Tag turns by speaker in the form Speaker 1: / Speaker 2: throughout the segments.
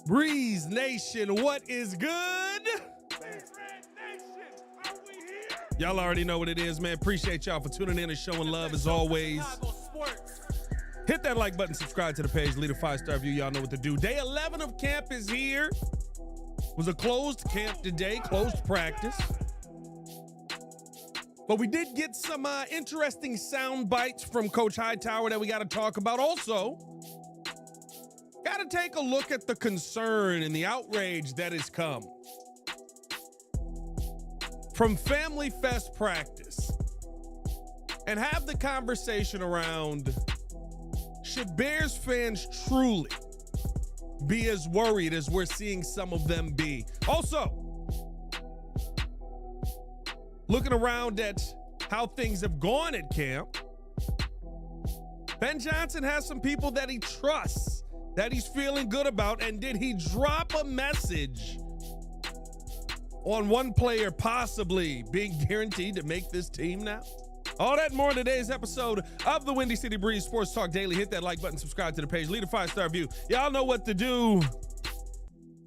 Speaker 1: Breeze Nation, what is good? Y'all already know what it is, man. Appreciate y'all for tuning in and showing love as always. Hit that like button, subscribe to the page, leave a 5-star review. Y'all know what to do. Day 11 of camp is here. It was a closed camp today, closed practice. But we did get some interesting sound bites from Coach Hightower that we got to talk about. Also, got to take a look at the concern and the outrage that has come from Family Fest practice and have the conversation around, should Bears fans truly be as worried as we're seeing some of them be? Also, looking around at how things have gone at camp, Ben Johnson has some people that he trusts, that he's feeling good about, and did he drop a message on one player possibly being guaranteed to make this team now? All that and more in today's episode of the Windy City Breeze Sports Talk Daily. Hit that like button, subscribe to the page, leave a 5-star review. Y'all know what to do.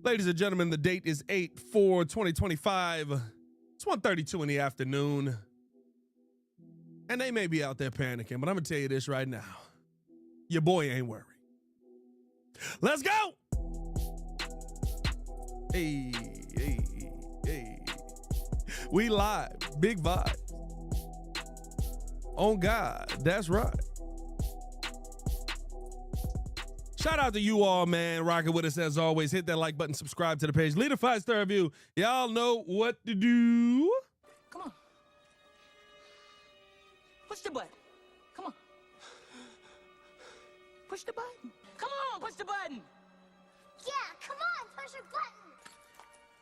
Speaker 1: Ladies and gentlemen, the date is 8/4/2025. It's 1:32 in the afternoon. And they may be out there panicking, but I'm going to tell you this right now. Your boy ain't worried. Let's go. Hey. We live. Big vibe. On God. That's right. Shout out to you all, man. Rocking with us as always. Hit that like button, subscribe to the page, leave a 5-star review. Y'all know what to do.
Speaker 2: Come on. Push the button. Come on. Push the button. Come on, push the button.
Speaker 3: Yeah, come on, push your button.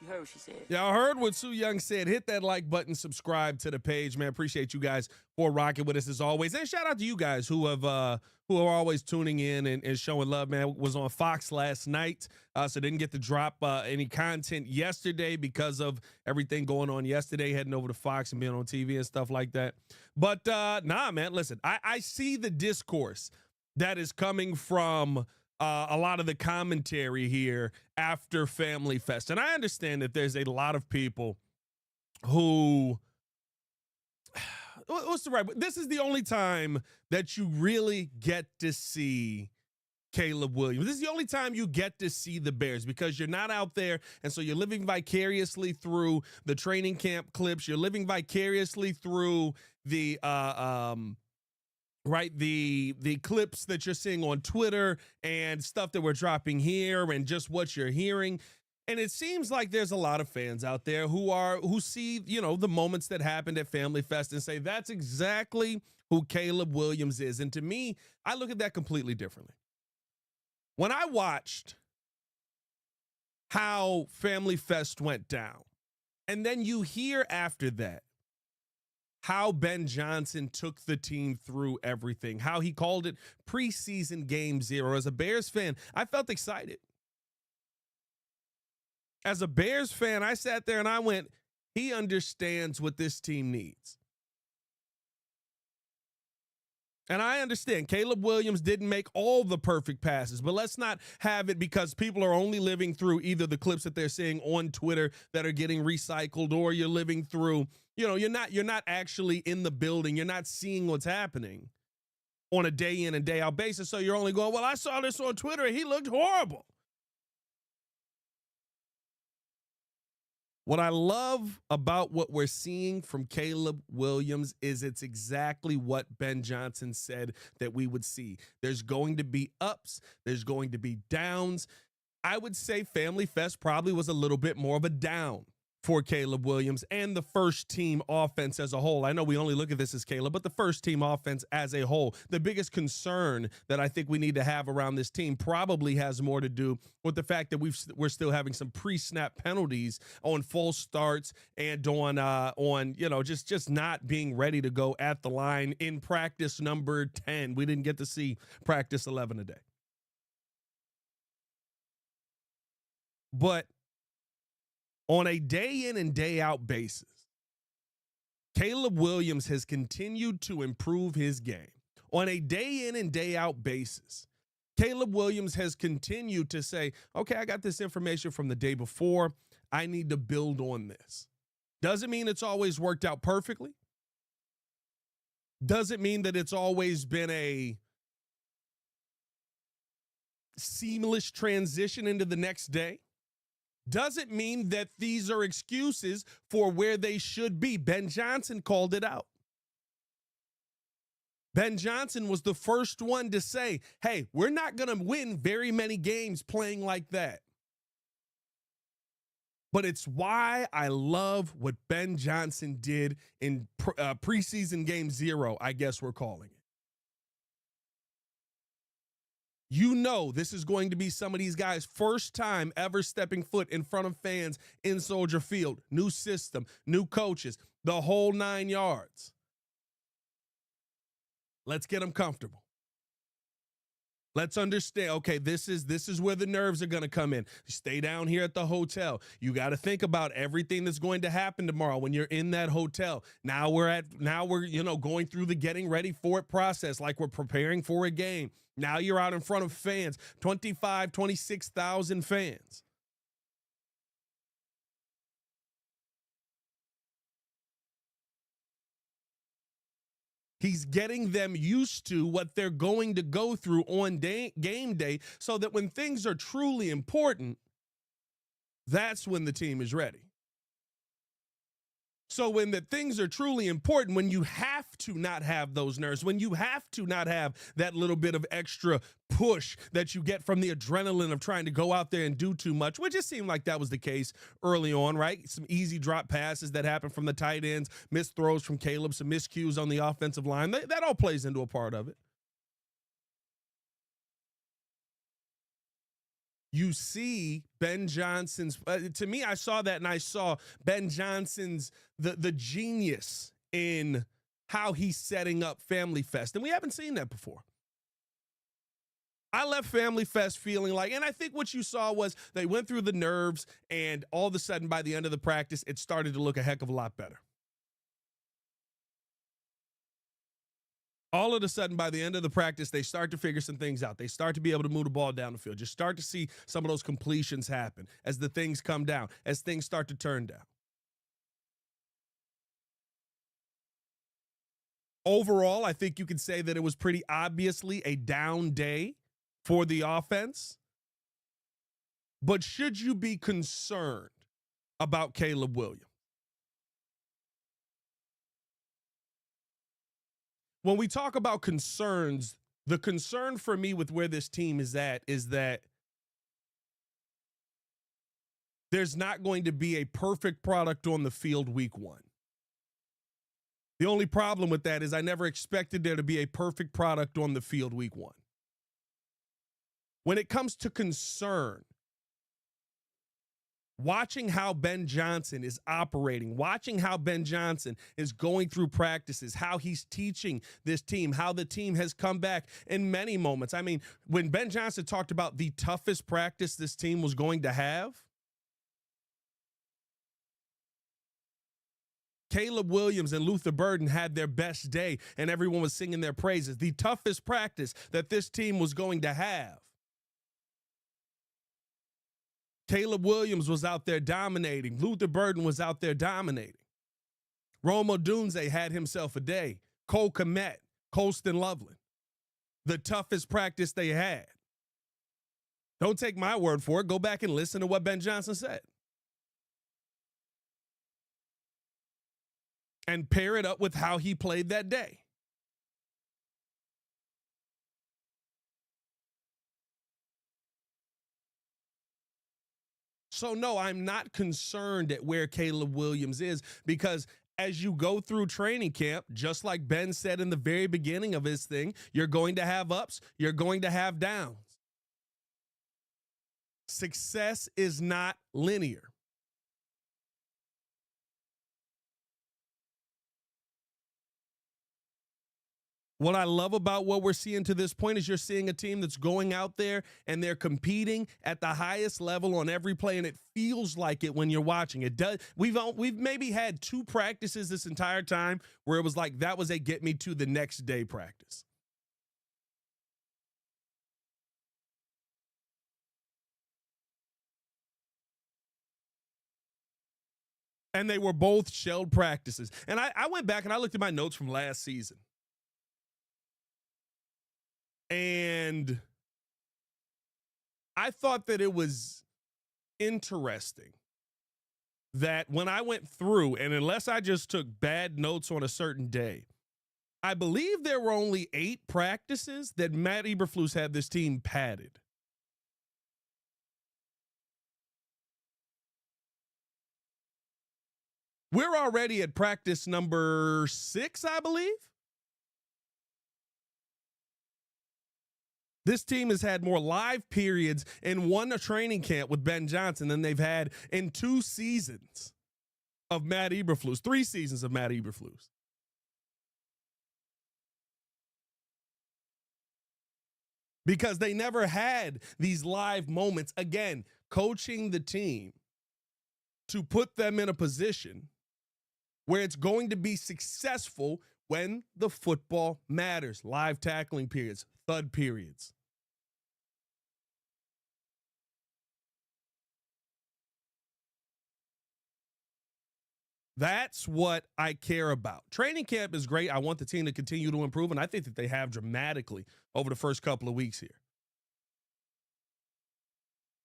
Speaker 2: You heard what she said.
Speaker 1: Y'all heard what Sue Young said. Hit that like button, subscribe to the page, man. Appreciate you guys for rocking with us as always. And shout out to you guys who are always tuning in and showing love, man. Was on Fox last night, so didn't get to drop any content yesterday because of everything going on yesterday, heading over to Fox and being on TV and stuff like that. But nah, man, listen, I see the discourse that is coming from a lot of the commentary here after Family Fest. And I understand that there's a lot of people who, what's the right, this is the only time that you really get to see Caleb Williams. This is the only time you get to see the Bears because you're not out there. And so you're living vicariously through the training camp clips. You're living vicariously through the, right, the clips that you're seeing on Twitter and stuff that we're dropping here and just what you're hearing. And it seems like there's a lot of fans out there who see, you know, the moments that happened at Family Fest and say that's exactly who Caleb Williams is. And to me, I look at that completely differently. When I watched how Family Fest went down, and then you hear after that how Ben Johnson took the team through everything, how he called it preseason game zero. As a Bears fan, I felt excited. As a Bears fan, I sat there and I went, he understands what this team needs. And I understand Caleb Williams didn't make all the perfect passes, but let's not have it because people are only living through either the clips that they're seeing on Twitter that are getting recycled, or you're living through, you know, you're not actually in the building. You're not seeing what's happening on a day in and day out basis. So you're only going, well, I saw this on Twitter and he looked horrible. What I love about what we're seeing from Caleb Williams is it's exactly what Ben Johnson said that we would see. There's going to be ups. There's going to be downs. I would say Family Fest probably was a little bit more of a down for Caleb Williams and the first team offense as a whole. I know we only look at this as Caleb, but the first team offense as a whole. The biggest concern that I think we need to have around this team probably has more to do with the fact that we're still having some pre-snap penalties on false starts and on you know, just not being ready to go at the line in practice number 10. We didn't get to see practice 11 today. But on a day in and day out basis, Caleb Williams has continued to improve his game. On a day in and day out basis, Caleb Williams has continued to say, okay, I got this information from the day before. I need to build on this. Doesn't mean it's always worked out perfectly. Doesn't mean that it's always been a seamless transition into the next day. Doesn't mean that these are excuses for where they should be. Ben Johnson called it out. Ben Johnson was the first one to say, hey, we're not going to win very many games playing like that. But it's why I love what Ben Johnson did in preseason game 0, I guess we're calling it. You know this is going to be some of these guys' first time ever stepping foot in front of fans in Soldier Field. New system, new coaches, the whole 9 yards. Let's get them comfortable. Let's understand, okay, this is where the nerves are going to come in. Stay down here at the hotel. You got to think about everything that's going to happen tomorrow when you're in that hotel. Now we're going through the getting ready for it process like we're preparing for a game. Now you're out in front of fans, 26,000 fans. He's getting them used to what they're going to go through on game day so that when things are truly important, that's when the team is ready. So when the things are truly important, when you have to not have those nerves, when you have to not have that little bit of extra push that you get from the adrenaline of trying to go out there and do too much, which it seemed like that was the case early on, right? Some easy drop passes that happened from the tight ends, missed throws from Caleb, some miscues on the offensive line. That all plays into a part of it. You see Ben Johnson's, to me, I saw that and I saw Ben Johnson's, the genius in how he's setting up Family Fest. And we haven't seen that before. I left Family Fest feeling like, and I think what you saw was they went through the nerves and all of a sudden by the end of the practice, it started to look a heck of a lot better. All of a sudden, by the end of the practice, they start to figure some things out. They start to be able to move the ball down the field. Just start to see some of those completions happen as the things come down, as things start to turn down. Overall, I think you could say that it was pretty obviously a down day for the offense. But should you be concerned about Caleb Williams? When we talk about concerns, the concern for me with where this team is at is that there's not going to be a perfect product on the field week 1. The only problem with that is I never expected there to be a perfect product on the field week 1. When it comes to concern, watching how Ben Johnson is operating, watching how Ben Johnson is going through practices, how he's teaching this team, how the team has come back in many moments. I mean, when Ben Johnson talked about the toughest practice this team was going to have, Caleb Williams and Luther Burden had their best day and everyone was singing their praises. The toughest practice that this team was going to have. Caleb Williams was out there dominating. Luther Burden was out there dominating. Rome Odunze had himself a day. Cole Kmet, Colston Loveland. The toughest practice they had. Don't take my word for it. Go back and listen to what Ben Johnson said. And pair it up with how he played that day. So, no, I'm not concerned at where Caleb Williams is because as you go through training camp, just like Ben said in the very beginning of his thing, you're going to have ups, you're going to have downs. Success is not linear. What I love about what we're seeing to this point is you're seeing a team that's going out there and they're competing at the highest level on every play, and it feels like it when you're watching. It does. We've maybe had 2 practices this entire time where it was like that was a get me to the next day practice. And they were both shelled practices. And I went back and I looked at my notes from last season. And I thought that it was interesting that when I went through, and unless I just took bad notes on a certain day, I believe there were only 8 practices that Matt Eberflus had this team padded. We're already at practice number 6, I believe. This team has had more live periods in one training camp with Ben Johnson than they've had in 2 seasons of Matt Eberflus, 3 seasons of Matt Eberflus. Because they never had these live moments, again, coaching the team to put them in a position where it's going to be successful when the football matters. Live tackling periods, thud periods. That's what I care about. Training camp is great. I want the team to continue to improve, and I think that they have dramatically over the first couple of weeks here.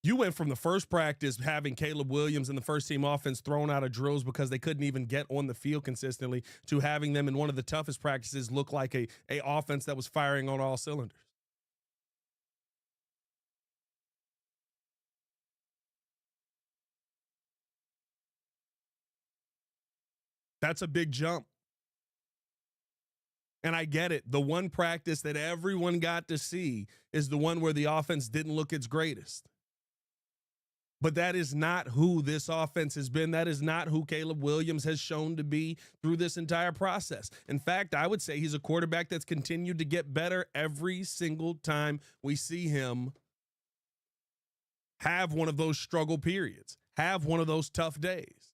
Speaker 1: You went from the first practice having Caleb Williams and the first team offense thrown out of drills because they couldn't even get on the field consistently to having them in one of the toughest practices look like a offense that was firing on all cylinders. That's a big jump. And I get it. The one practice that everyone got to see is the one where the offense didn't look its greatest. But that is not who this offense has been. That is not who Caleb Williams has shown to be through this entire process. In fact, I would say he's a quarterback that's continued to get better every single time we see him have one of those struggle periods, have one of those tough days.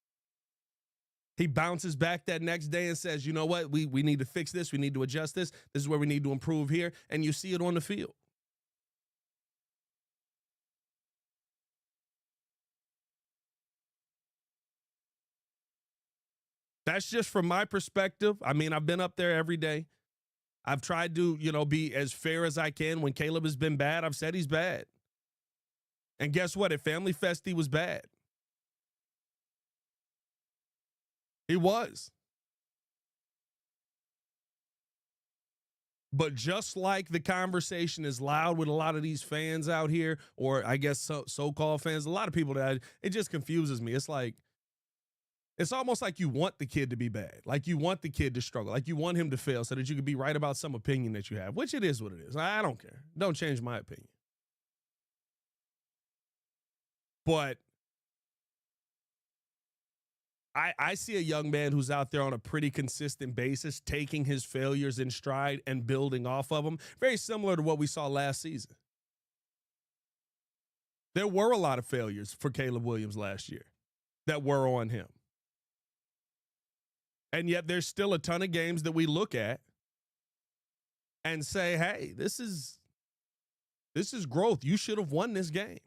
Speaker 1: He bounces back that next day and says, you know what, we need to fix this. We need to adjust this. This is where we need to improve here. And you see it on the field. That's just from my perspective. I mean, I've been up there every day. I've tried to, be as fair as I can. When Caleb has been bad, I've said he's bad. And guess what? At Family Fest, he was bad. He was. But just like the conversation is loud with a lot of these fans out here, or I guess so-called fans, a lot of people it just confuses me. It's like, it's almost like you want the kid to be bad. Like you want the kid to struggle. Like you want him to fail so that you can be right about some opinion that you have, which it is what it is. I don't care. Don't change my opinion. But I see a young man who's out there on a pretty consistent basis, taking his failures in stride and building off of them. Very similar to what we saw last season. There were a lot of failures for Caleb Williams last year that were on him. And yet there's still a ton of games that we look at and say, hey, this is growth. You should have won this game.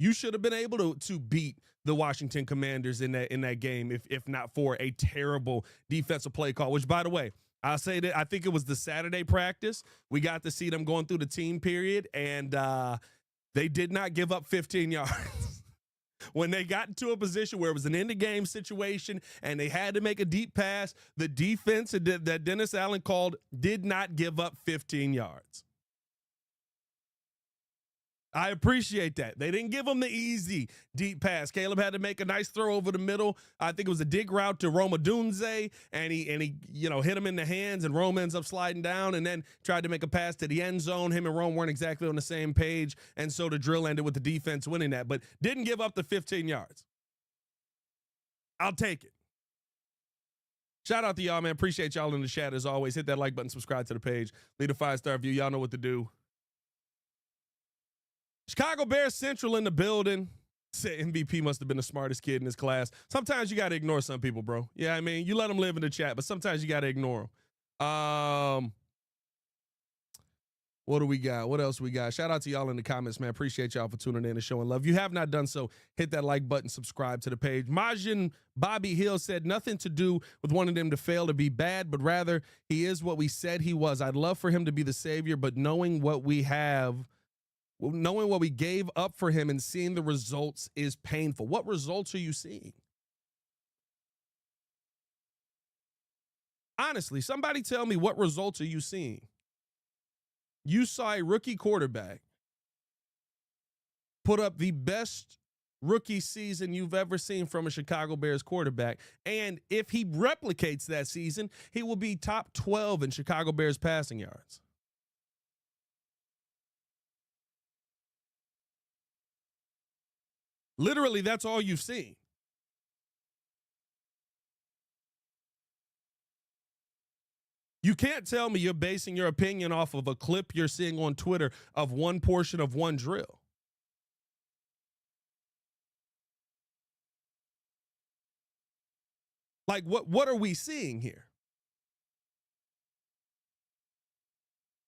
Speaker 1: You should have been able to beat the Washington Commanders in that game, if not for a terrible defensive play call, which, by the way, I'll say that I think it was the Saturday practice. We got to see them going through the team period, and they did not give up 15 yards. When they got into a position where it was an end-of-game situation and they had to make a deep pass, the defense that Dennis Allen called did not give up 15 yards. I appreciate that. They didn't give him the easy deep pass. Caleb had to make a nice throw over the middle. I think it was a dig route to Rome Odunze, and he hit him in the hands, and Rome ends up sliding down, and then tried to make a pass to the end zone. Him and Rome weren't exactly on the same page, and so the drill ended with the defense winning that, but didn't give up the 15 yards. I'll take it. Shout out to y'all, man. Appreciate y'all in the chat as always. Hit that like button, subscribe to the page, leave a 5-star review. Y'all know what to do. Chicago Bears Central in the building. Said MVP must have been the smartest kid in his class. Sometimes you got to ignore some people, bro. Yeah, I mean, you let them live in the chat, but sometimes you got to ignore them. What do we got? What else we got? Shout out to y'all in the comments, man. Appreciate y'all for tuning in and showing love. If you have not done so, hit that like button, subscribe to the page. Majin Bobby Hill said nothing to do with wanting him to fail to be bad, but rather he is what we said he was. I'd love for him to be the savior, but knowing what we gave up for him and seeing the results is painful. What results are you seeing? Honestly, somebody tell me, what results are you seeing? You saw a rookie quarterback put up the best rookie season you've ever seen from a Chicago Bears quarterback. And if he replicates that season, he will be top 12 in Chicago Bears passing yards. Literally, that's all you've seen. You can't tell me you're basing your opinion off of a clip you're seeing on Twitter of one portion of one drill. Like, what are we seeing here?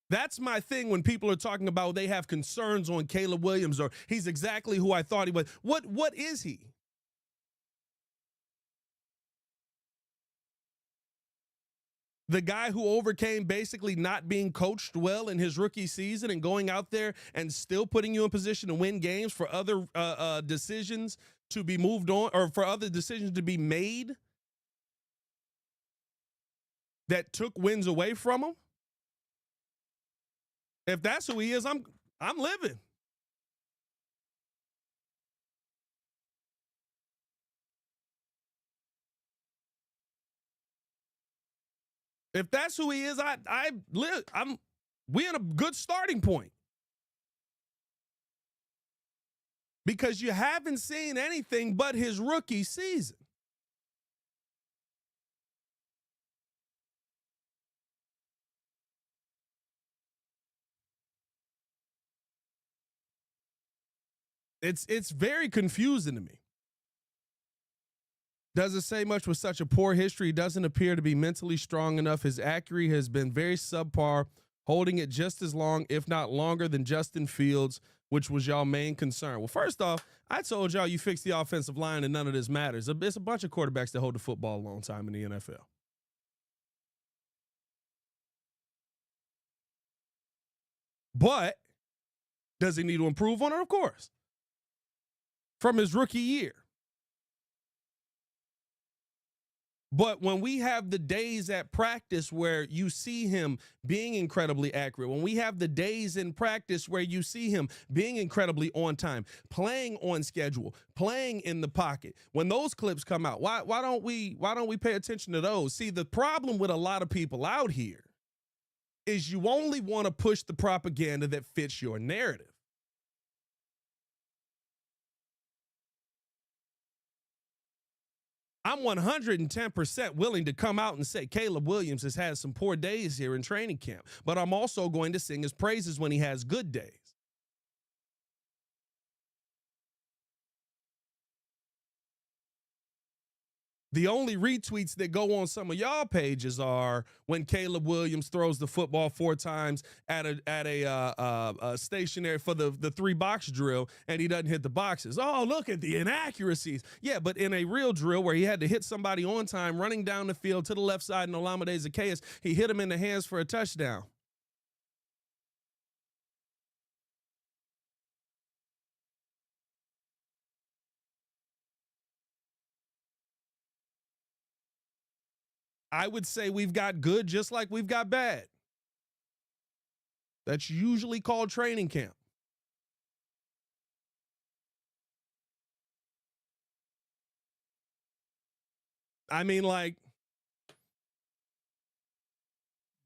Speaker 1: That's my thing when people are talking about they have concerns on Caleb Williams or he's exactly who I thought he was. What is he? The guy who overcame basically not being coached well in his rookie season and going out there and still putting you in position to win games for other decisions to be moved on or for other decisions to be made that took wins away from him. If that's who he is, I'm living. If that's who he is, we in a good starting point. Because you haven't seen anything but his rookie season. It's very confusing to me. Doesn't say much with such a poor history. Doesn't appear to be mentally strong enough. His accuracy has been very subpar, holding it just as long, if not longer, than Justin Fields, which was y'all main concern. Well, first off, I told y'all you fix the offensive line and none of this matters. It's a bunch of quarterbacks that hold the football a long time in the NFL. But does he need to improve on it? Of course. From his rookie year. But when we have the days at practice where you see him being incredibly accurate, when we have the days in practice where you see him being incredibly on time, playing on schedule, playing in the pocket, when those clips come out, why don't we pay attention to those? See, the problem with a lot of people out here is you only want to push the propaganda that fits your narrative. I'm 110% willing to come out and say Caleb Williams has had some poor days here in training camp, but I'm also going to sing his praises when he has good days. The only retweets that go on some of y'all pages are when Caleb Williams throws the football 4 times at a stationary for the 3-box drill and he doesn't hit the boxes. Oh, look at the inaccuracies. Yeah, but in a real drill where he had to hit somebody on time running down the field to the left side in Olamide Zacchaeus, he hit him in the hands for a touchdown. I would say we've got good just like we've got bad. That's usually called training camp. I mean, like,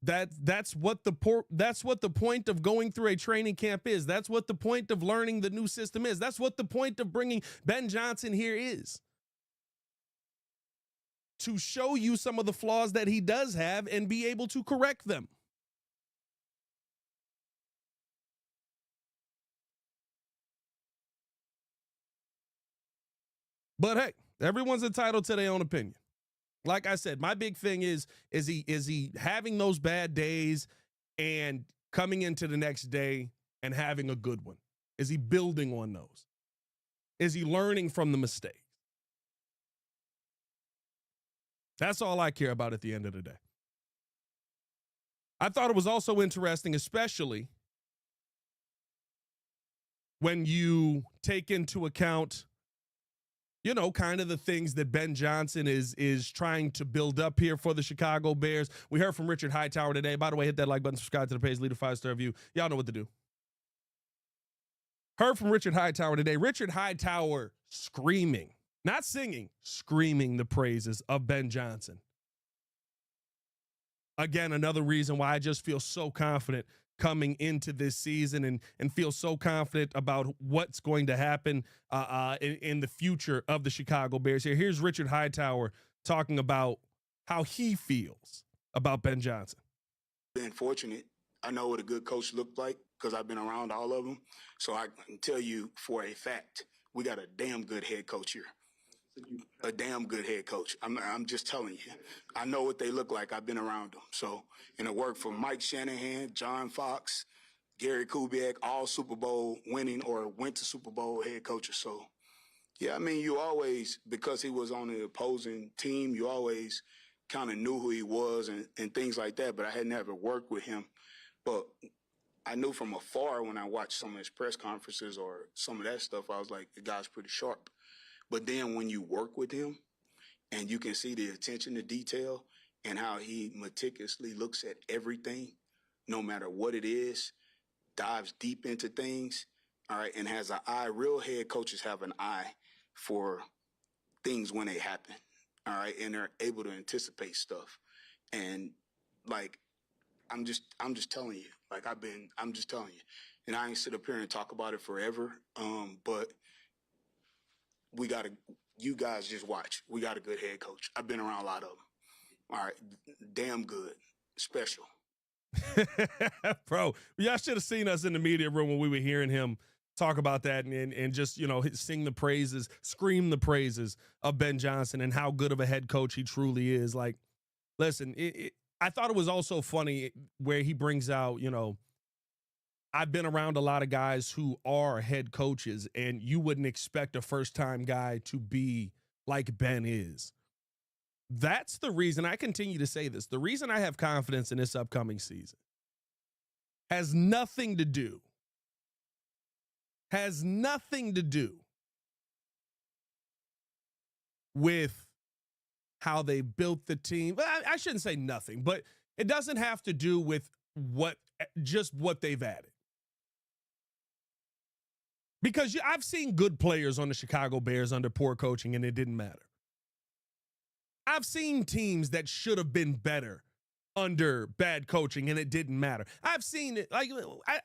Speaker 1: that's what the point of going through a training camp is. That's what the point of learning the new system is. That's what the point of bringing Ben Johnson here is. To show you some of the flaws that he does have and be able to correct them. But hey, everyone's entitled to their own opinion. Like I said, my big thing is he having those bad days and coming into the next day and having a good one? Is he building on those? Is he learning from the mistakes? That's all I care about at the end of the day. I thought it was also interesting, especially when you take into account, you know, kind of the things that Ben Johnson is trying to build up here for the Chicago Bears. We heard from Richard Hightower today. By the way, hit that like button, subscribe to the page, leave a 5-star review. Y'all know what to do. Heard from Richard Hightower today. Richard Hightower screaming, not singing, screaming the praises of Ben Johnson. Again, another reason why I just feel so confident coming into this season and feel so confident about what's going to happen in the future of the Chicago Bears. Here's Richard Hightower talking about how he feels about Ben Johnson.
Speaker 4: Been fortunate. I know what a good coach looked like because I've been around all of them. So I can tell you for a fact, we got a damn good head coach here. A damn good head coach. I'm just telling you. I know what they look like. I've been around them. So, and it worked for Mike Shanahan, John Fox, Gary Kubiak, all Super Bowl winning or went to Super Bowl head coaches. So, yeah, I mean, you always, because he was on the opposing team, you always kind of knew who he was and things like that. But I had never worked with him. But I knew from afar when I watched some of his press conferences or some of that stuff, I was like, the guy's pretty sharp. But then when you work with him and you can see the attention to detail and how he meticulously looks at everything, no matter what it is, dives deep into things, all right, and has an eye. Real head coaches have an eye for things when they happen, all right, and they're able to anticipate stuff. And like, I'm just telling you, like I'm just telling you. And I ain't sit up here and talk about it forever, but you guys just watch. We got a good head coach. I've been around a lot of them. All right. Damn good. Special.
Speaker 1: Bro, y'all should have seen us in the media room when we were hearing him talk about that and just, you know, sing the praises, scream the praises of Ben Johnson and how good of a head coach he truly is. Like, listen, I thought it was also funny where he brings out, you know, I've been around a lot of guys who are head coaches, and you wouldn't expect a first-time guy to be like Ben is. That's the reason I continue to say this. The reason I have confidence in this upcoming season has nothing to do with how they built the team. I shouldn't say nothing, but it doesn't have to do with what they've added. Because I've seen good players on the Chicago Bears under poor coaching, and it didn't matter. I've seen teams that should have been better under bad coaching, and it didn't matter. I've seen it. Like,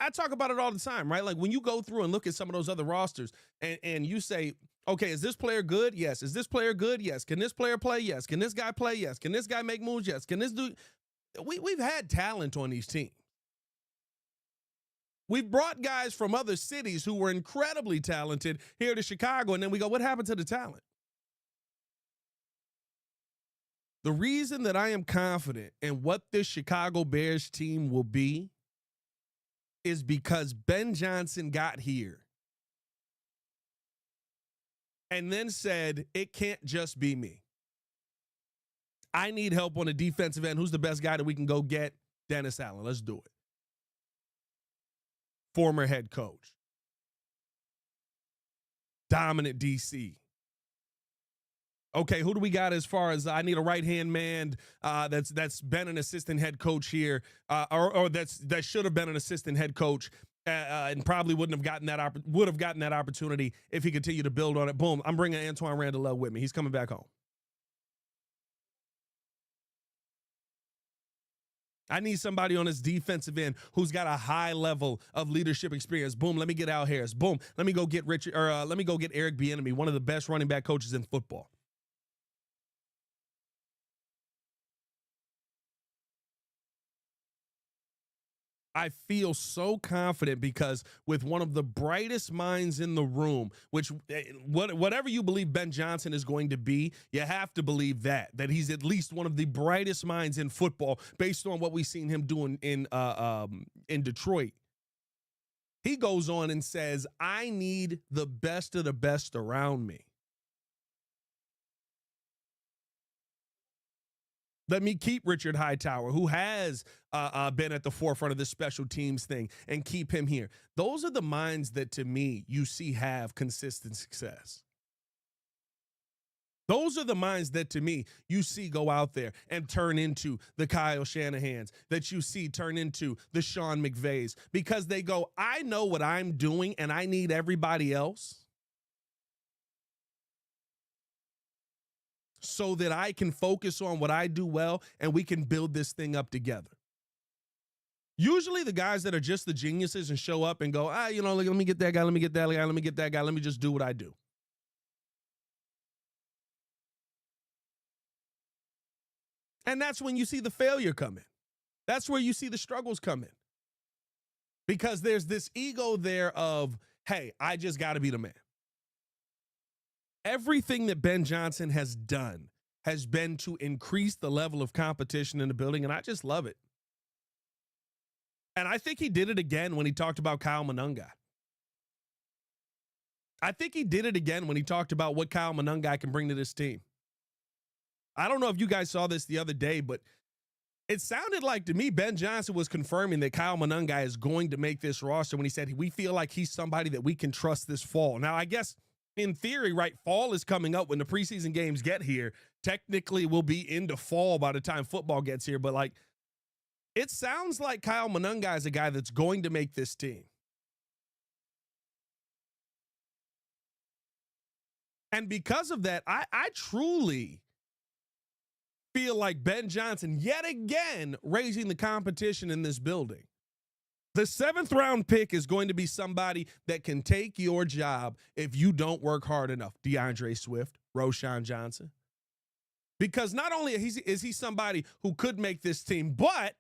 Speaker 1: I talk about it all the time, right? Like, when you go through and look at some of those other rosters, and you say, okay, is this player good? Yes. Is this player good? Yes. Can this player play? Yes. Can this guy play? Yes. Can this guy make moves? Yes. Can this do? We've had talent on these teams. We've brought guys from other cities who were incredibly talented here to Chicago, and then we go, what happened to the talent? The reason that I am confident in what this Chicago Bears team will be is because Ben Johnson got here and then said, it can't just be me. I need help on the defensive end. Who's the best guy that we can go get? Dennis Allen. Let's do it. Former head coach. Dominant DC. Okay, who do we got as far as I need a right-hand man that's been an assistant head coach here, or that should have been an assistant head coach and probably would have gotten that opportunity if he continued to build on it. Boom, I'm bringing Antoine Randall with me. He's coming back home. I need somebody on this defensive end who's got a high level of leadership experience. Boom, let me get Al Harris. Boom, let me go get let me go get Eric Bieniemy, one of the best running back coaches in football. I feel so confident because with one of the brightest minds in the room, which whatever you believe Ben Johnson is going to be, you have to believe that he's at least one of the brightest minds in football based on what we've seen him doing in Detroit. He goes on and says, I need the best of the best around me. Let me keep Richard Hightower, who has been at the forefront of this special teams thing, and keep him here. Those are the minds that, to me, you see have consistent success. Those are the minds that, to me, you see go out there and turn into the Kyle Shanahans, that you see turn into the Sean McVays, because they go, I know what I'm doing, and I need everybody else so that I can focus on what I do well and we can build this thing up together. Usually the guys that are just the geniuses and show up and go, let me get that guy, let me get that guy, let me get that guy, let me just do what I do. And that's when you see the failure come in. That's where you see the struggles come in. Because there's this ego there of, hey, I just got to be the man. Everything that Ben Johnson has done has been to increase the level of competition in the building, and I just love it. And I think he did it again when he talked about Kyle Monangai. I think he did it again when he talked about what Kyle Monangai can bring to this team. I don't know if you guys saw this the other day, but it sounded like to me Ben Johnson was confirming that Kyle Monangai is going to make this roster when he said we feel like he's somebody that we can trust this fall. Now, I guess in theory, right, fall is coming up when the preseason games get here. Technically, we'll be into fall by the time football gets here. But, like, it sounds like Kyle Monangai is a guy that's going to make this team. And because of that, I truly feel like Ben Johnson, yet again, raising the competition in this building. The 7th round pick is going to be somebody that can take your job if you don't work hard enough. DeAndre Swift, Roschon Johnson. Because not only is he somebody who could make this team, but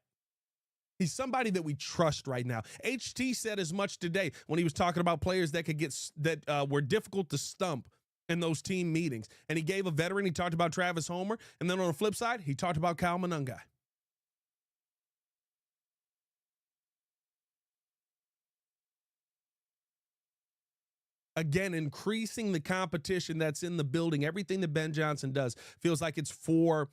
Speaker 1: he's somebody that we trust right now. HT said as much today when he was talking about players that were difficult to stump in those team meetings. And he gave a veteran, he talked about Travis Homer, and then on the flip side, he talked about Kyle Monangai. Again, increasing the competition that's in the building. Everything that Ben Johnson does feels like it's for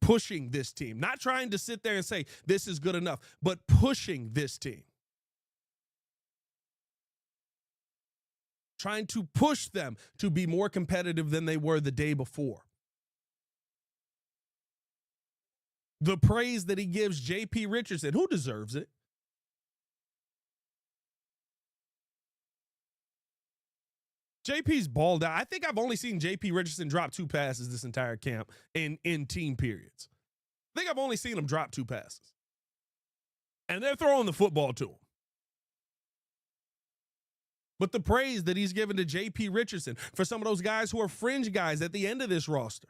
Speaker 1: pushing this team. Not trying to sit there and say this is good enough, but pushing this team. Trying to push them to be more competitive than they were the day before. The praise that he gives J.P. Richardson, who deserves it. JP's balled out. I think I've only seen JP Richardson drop 2 passes this entire camp in team periods. I think I've only seen him drop 2 passes. And they're throwing the football to him. But the praise that he's given to JP Richardson for some of those guys who are fringe guys at the end of this roster.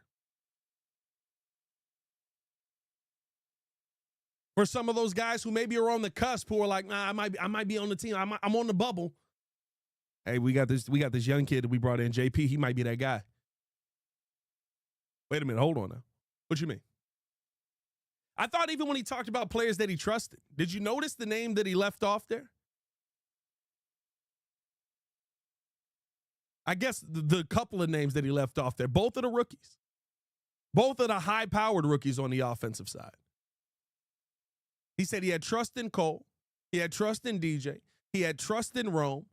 Speaker 1: For some of those guys who maybe are on the cusp who are like, nah, I might be on the team. I'm on the bubble. Hey, we got this young kid that we brought in, JP. He might be that guy. Wait a minute. Hold on now. What you mean? I thought even when he talked about players that he trusted, did you notice the name that he left off there? I guess the couple of names that he left off there, both of the rookies. Both of the high-powered rookies on the offensive side. He said he had trust in Cole. He had trust in DJ. He had trust in Rome.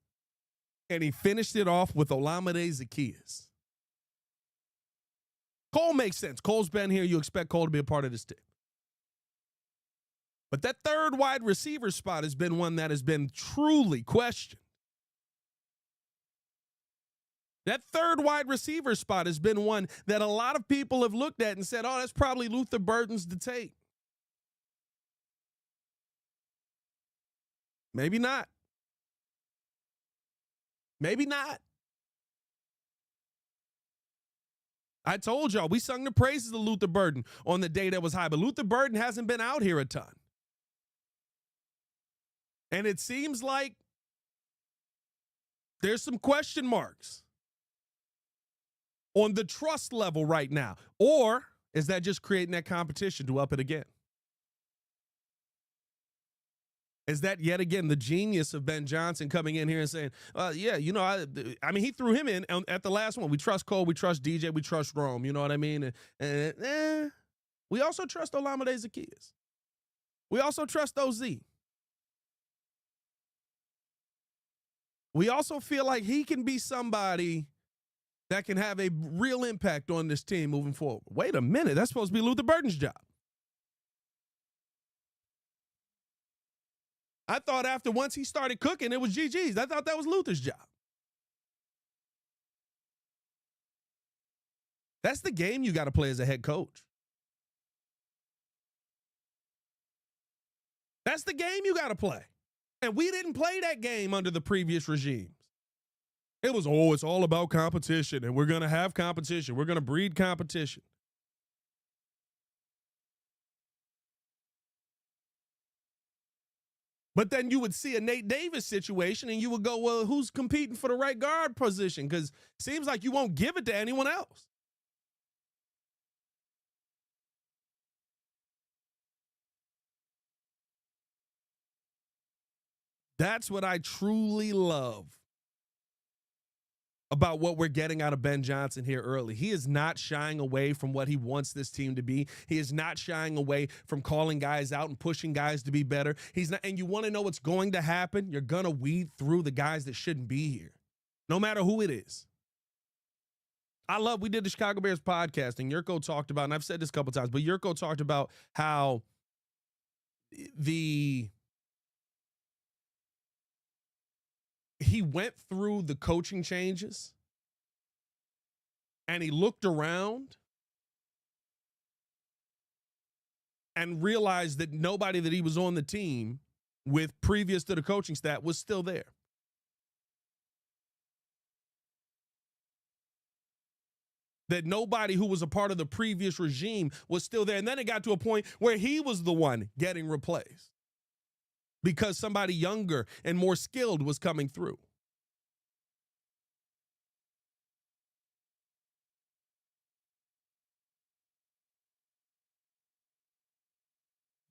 Speaker 1: And he finished it off with Olamide Zaccheaus. Cole makes sense. Cole's been here. You expect Cole to be a part of this team. But that third wide receiver spot has been one that has been truly questioned. That third wide receiver spot has been one that a lot of people have looked at and said, oh, that's probably Luther Burden's to take. Maybe not. Maybe not. I told y'all, we sung the praises of Luther Burden on the day that was high, but Luther Burden hasn't been out here a ton. And it seems like there's some question marks on the trust level right now. Or is that just creating that competition to up it again? Is that yet again the genius of Ben Johnson coming in here and saying, yeah, you know, I mean, he threw him in at the last one. We trust Cole, we trust DJ, we trust Rome. You know what I mean? And we also trust Olamide Zaccheaus. We also trust OZ. We also feel like he can be somebody that can have a real impact on this team moving forward. Wait a minute, that's supposed to be Luther Burden's job. I thought after once he started cooking, it was GG's. I thought that was Luther's job. That's the game you got to play as a head coach. That's the game you got to play. And we didn't play that game under the previous regimes. It was, it's all about competition, and we're going to have competition. We're going to breed competition. But then you would see a Nate Davis situation and you would go, well, who's competing for the right guard position? Because it seems like you won't give it to anyone else. That's what I truly love about what we're getting out of Ben Johnson here early. He is not shying away from what he wants this team to be. He is not shying away from calling guys out and pushing guys to be better. He's not, and you want to know what's going to happen? You're going to weed through the guys that shouldn't be here, no matter who it is. We did the Chicago Bears podcast, and Yurko talked about, and I've said this a couple times, but Yurko talked about how he went through the coaching changes and he looked around and realized that nobody that he was on the team with previous to the coaching staff was still there. That nobody who was a part of the previous regime was still there. And then it got to a point where he was the one getting replaced because somebody younger and more skilled was coming through.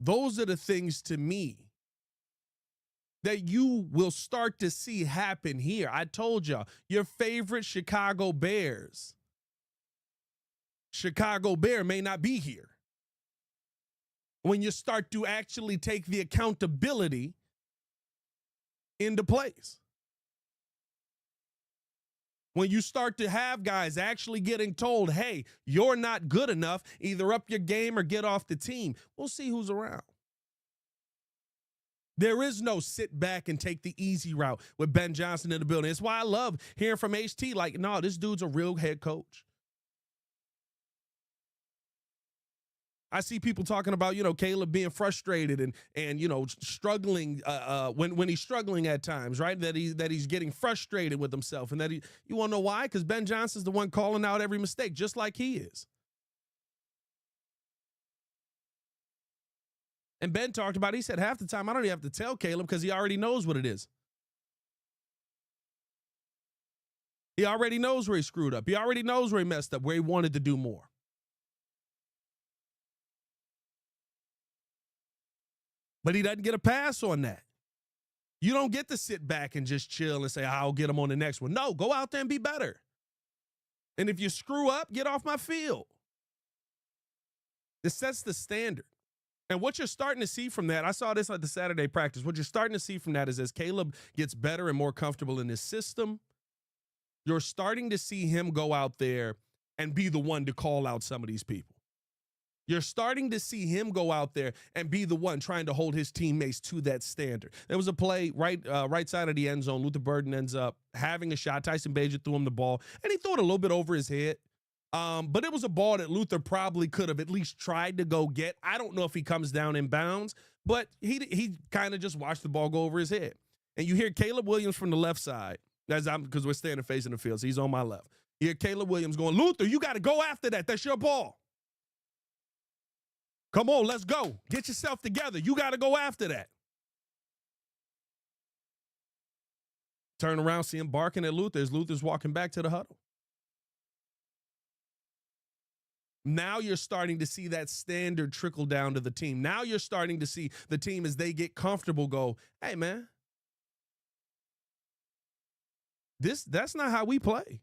Speaker 1: Those are the things to me that you will start to see happen here. I told y'all, your favorite Chicago Bear may not be here when you start to actually take the accountability into place. When you start to have guys actually getting told, hey, you're not good enough, either up your game or get off the team, we'll see who's around. There is no sit back and take the easy route with Ben Johnson in the building. It's why I love hearing from HT, like, no, this dude's a real head coach. I see people talking about, Caleb being frustrated and struggling when he's struggling at times, right? That he's getting frustrated with himself, and that you want to know why? Because Ben Johnson's the one calling out every mistake, just like he is. And Ben talked about, he said, half the time I don't even have to tell Caleb because he already knows what it is. He already knows where he screwed up. He already knows where he messed up, where he wanted to do more. But he doesn't get a pass on that. You don't get to sit back and just chill and say, I'll get him on the next one. No, go out there and be better. And if you screw up, get off my field. This sets the standard. And what you're starting to see from that, I saw this at the Saturday practice. What you're starting to see from that is as Caleb gets better and more comfortable in his system, you're starting to see him go out there and be the one to call out some of these people. You're starting to see him go out there and be the one trying to hold his teammates to that standard. There was a play right side of the end zone. Luther Burden ends up having a shot. Tyson Bagent threw him the ball, and he threw it a little bit over his head. But it was a ball that Luther probably could have at least tried to go get. I don't know if he comes down in bounds, but he kind of just watched the ball go over his head. And you hear Caleb Williams from the left side, because we're standing facing the field, so he's on my left. You hear Caleb Williams going, Luther, you got to go after that. That's your ball. Come on, let's go. Get yourself together. You got to go after that. Turn around, see him barking at Luther as Luther's walking back to the huddle. Now you're starting to see that standard trickle down to the team. Now you're starting to see the team, as they get comfortable, go, hey, man, that's not how we play.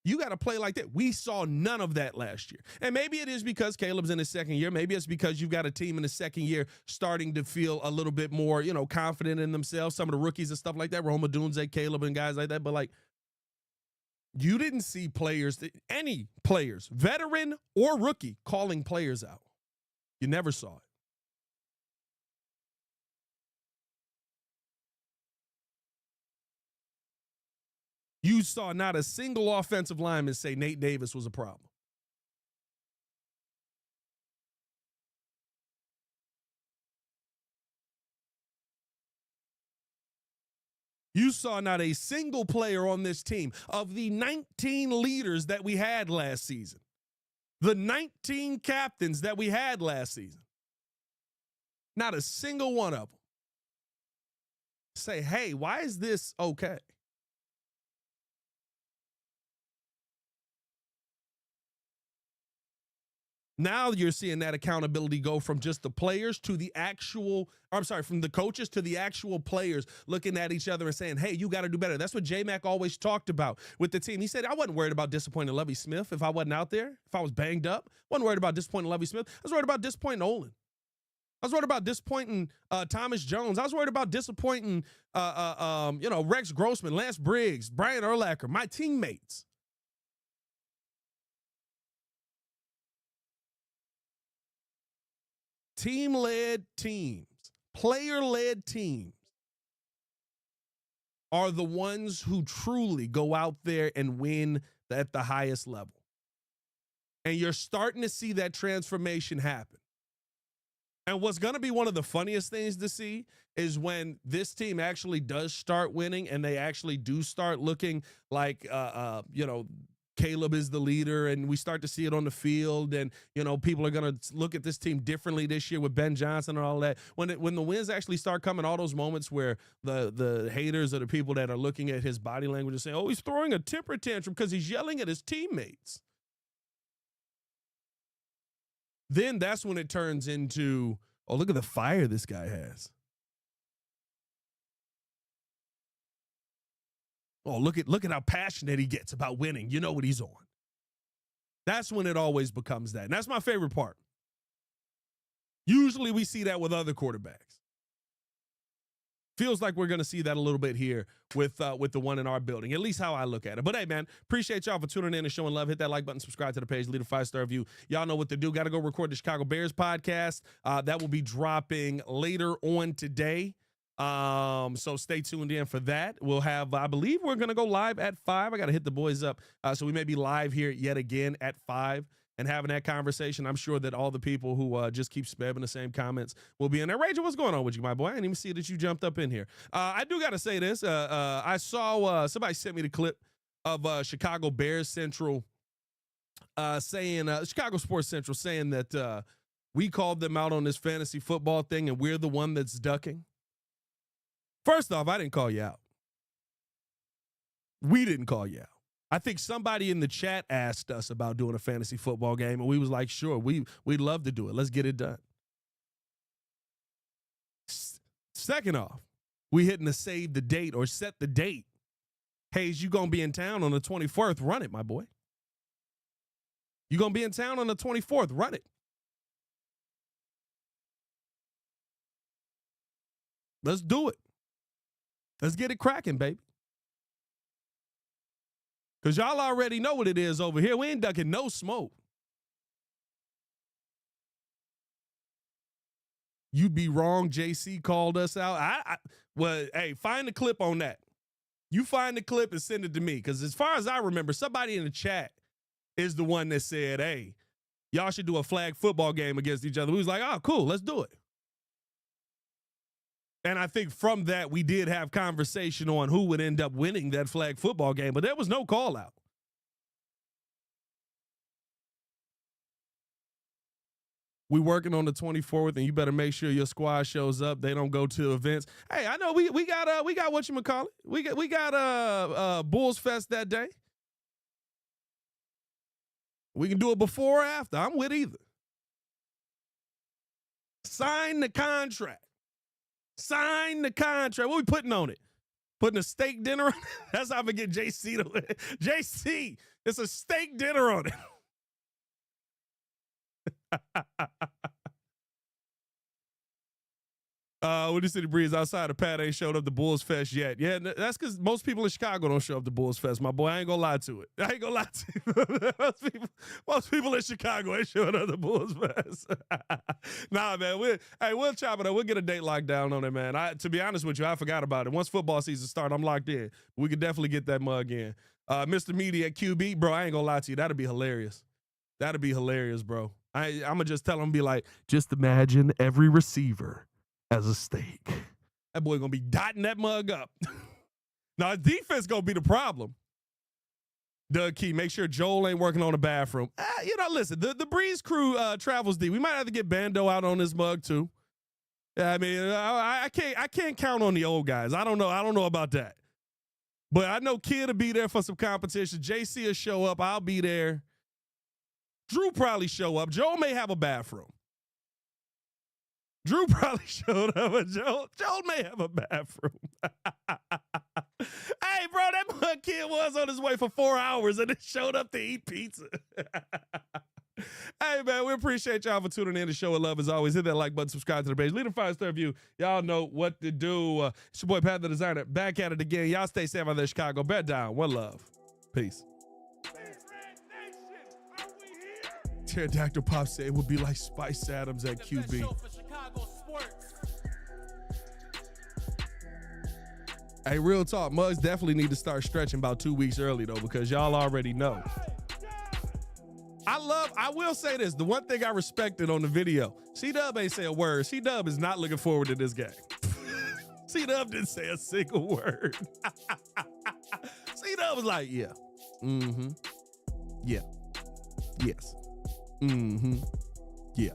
Speaker 1: You got to play like that. We saw none of that last year. And maybe it is because Caleb's in his second year. Maybe it's because you've got a team in the second year starting to feel a little bit more, confident in themselves. Some of the rookies and stuff like that, Roma Dunze, Caleb, and guys like that. But, like, you didn't see any players, veteran or rookie, calling players out. You never saw it. You saw not a single offensive lineman say Nate Davis was a problem. You saw not a single player on this team of the 19 leaders that we had last season, the 19 captains that we had last season, not a single one of them say, hey, why is this okay? Now you're seeing that accountability go from just the players to the from the coaches to the actual players looking at each other and saying, hey, you got to do better. That's what J-Mac always talked about with the team. He said, I wasn't worried about disappointing Lovie Smith if I wasn't out there, if I was banged up. I wasn't worried about disappointing Lovie Smith. I was worried about disappointing Olin. I was worried about disappointing Thomas Jones. I was worried about disappointing, Rex Grossman, Lance Briggs, Brian Urlacher, my teammates. Team-led teams, player-led teams are the ones who truly go out there and win at the highest level. And you're starting to see that transformation happen. And what's going to be one of the funniest things to see is when this team actually does start winning and they actually do start looking like, Caleb is the leader, and we start to see it on the field, and people are going to look at this team differently this year with Ben Johnson and all that. When the wins actually start coming, all those moments where the haters or the people that are looking at his body language and saying, oh, he's throwing a temper tantrum because he's yelling at his teammates. Then that's when it turns into, oh, look at the fire this guy has. Oh, look at how passionate he gets about winning. You know what he's on. That's when it always becomes that. And that's my favorite part. Usually we see that with other quarterbacks. Feels like we're going to see that a little bit here with the one in our building, at least how I look at it. But hey, man, appreciate y'all for tuning in and showing love. Hit that like button, subscribe to the page, leave a 5-star review. Y'all know what to do. Got to go record the Chicago Bears podcast. That will be dropping later on today. So stay tuned in for that. We'll have, I believe we're going to go live at 5. I got to hit the boys up. So we may be live here yet again at 5 and having that conversation. I'm sure that all the people who just keep spamming the same comments will be in there. Rachel, what's going on with you, my boy? I didn't even see that you jumped up in here. I do got to say this. I saw somebody sent me the clip of Chicago Bears Central saying, Chicago Sports Central saying that we called them out on this fantasy football thing and we're the one that's ducking. First off, I didn't call you out. We didn't call you out. I think somebody in the chat asked us about doing a fantasy football game, and we was like, sure, we'd love to do it. Let's get it done. Second off, we hitting the save the date or set the date. Hayes, you going to be in town on the 24th. Run it, my boy. You going to be in town on the 24th. Run it. Let's do it. Let's get it cracking, baby. Because y'all already know what it is over here. We ain't ducking no smoke. You'd be wrong. JC called us out. Well, hey, find the clip on that. You find the clip and send it to me. Because as far as I remember, somebody in the chat is the one that said, hey, y'all should do a flag football game against each other. We was like, oh, cool, let's do it. And I think from that, we did have conversation on who would end up winning that flag football game, but there was no call out. we working on the 24th, and you better make sure your squad shows up. They don't go to events. Hey, I know we got whatchamacallit. We got Bulls Fest that day. We can do it before or after. I'm with either. Sign the contract. Sign the contract. What we putting on it? Putting a steak dinner on it? That's how I'm going to get JC to win. JC, it's a steak dinner on it. Windy City Breeze outside of Pat ain't showed up to Bulls Fest yet. Yeah, that's because most people in Chicago don't show up to Bulls Fest, my boy. I ain't gonna lie to it. I ain't gonna lie to you. most people in Chicago ain't showing up to Bulls Fest. Nah, man. We'll chop it up. We'll get a date locked down on it, man. To be honest with you, I forgot about it. Once football season starts, I'm locked in. We could definitely get that mug in. Mr. Media at QB, bro, I ain't gonna lie to you. That'd be hilarious. That'd be hilarious, bro. I'm gonna just tell him, be like, just imagine every receiver as a steak. That boy gonna be dotting that mug up. Now, defense gonna be the problem. Doug Key, make sure Joel ain't working on the bathroom. Listen, the Breeze crew travels deep. We might have to get Bando out on this mug too. I mean, I can't count on the old guys. I don't know about that. But I know Kid will be there for some competition. JC will show up. I'll be there. Drew probably show up. Joel may have a bathroom. Drew probably showed up, but Joel may have a bathroom. Hey, bro, that mug kid was on his way for 4 hours and then showed up to eat pizza. Hey, man, we appreciate y'all for tuning in. The show of love as always. Hit that like button, subscribe to the page, leave a 5-star review. Y'all know what to do. It's your boy, Pat the Designer, back at it again. Y'all stay safe out there, Chicago. Bet down. One love. Peace. Pterodactyl Pop said it would be like Spice Adams at QB. Hey, real talk, mugs definitely need to start stretching about 2 weeks early, though, because y'all already know. I will say this, the one thing I respected on the video, C-Dub ain't say a word. C-Dub is not looking forward to this game. C-Dub didn't say a single word. C-Dub was like, yeah. Mm-hmm. Yeah. Yes. Mm-hmm. Yeah.